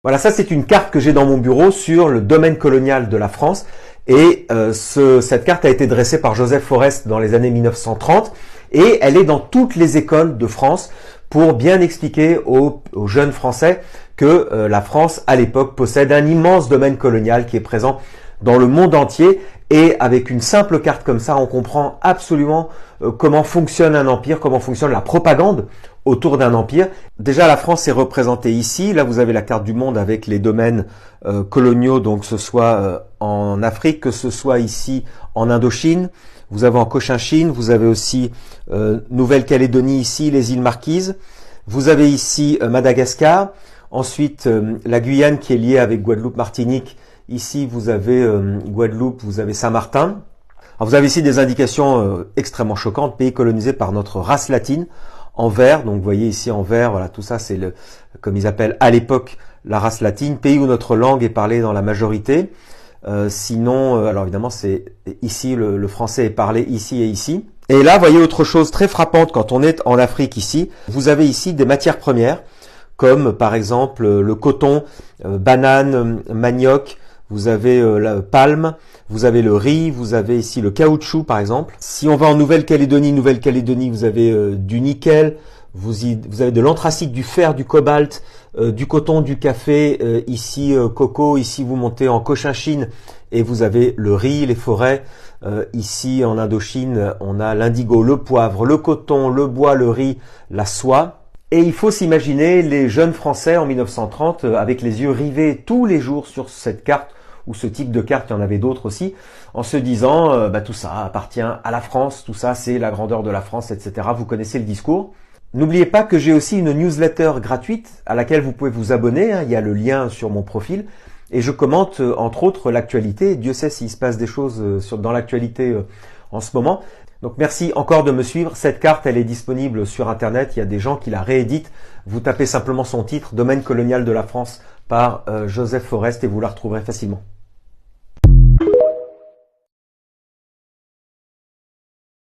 Voilà, ça c'est une carte que j'ai dans mon bureau sur le domaine colonial de la France. Et cette carte a été dressée par Joseph Forest dans les années 1930 et elle est dans toutes les écoles de France pour bien expliquer aux jeunes Français que la France, à l'époque, possède un immense domaine colonial qui est présent dans le monde entier. Et avec une simple carte comme ça, on comprend absolument comment fonctionne un empire, comment fonctionne la propagande autour d'un empire. Déjà, la France est représentée ici. Là, vous avez la carte du monde avec les domaines coloniaux, donc que ce soit en Afrique, que ce soit ici en Indochine. Vous avez en Cochinchine, vous avez aussi Nouvelle-Calédonie ici, les îles Marquises. Vous avez ici Madagascar. Ensuite, la Guyane qui est liée avec Guadeloupe, Martinique. Ici, vous avez Guadeloupe, vous avez Saint-Martin. Alors, vous avez ici des indications extrêmement choquantes, pays colonisés par notre race latine, en vert. Donc, vous voyez ici en vert, voilà, tout ça, c'est comme ils appellent à l'époque la race latine, pays où notre langue est parlée dans la majorité. Sinon, alors évidemment, c'est ici, le français est parlé ici et ici. Et là, vous voyez autre chose très frappante quand on est en Afrique ici. Vous avez ici des matières premières, comme par exemple le coton, banane, manioc. Vous avez la palme, vous avez le riz, vous avez ici le caoutchouc par exemple. Si on va en Nouvelle-Calédonie, vous avez du nickel, vous avez de l'anthracite, du fer, du cobalt, du coton, du café, ici coco, ici vous montez en Cochinchine et vous avez le riz, les forêts. Ici en Indochine, on a l'indigo, le poivre, le coton, le bois, le riz, la soie. Et il faut s'imaginer les jeunes Français en 1930 avec les yeux rivés tous les jours sur cette carte ou ce type de carte, il y en avait d'autres aussi, en se disant tout ça appartient à la France, tout ça c'est la grandeur de la France, etc. Vous connaissez le discours. N'oubliez pas que j'ai aussi une newsletter gratuite à laquelle vous pouvez vous abonner, il y a le lien sur mon profil, et je commente entre autres l'actualité. Dieu sait s'il se passe des choses dans l'actualité en ce moment. Donc merci encore de me suivre. Cette carte, elle est disponible sur Internet. Il y a des gens qui la rééditent. Vous tapez simplement son titre, Domaine colonial de la France par Joseph Forest et vous la retrouverez facilement.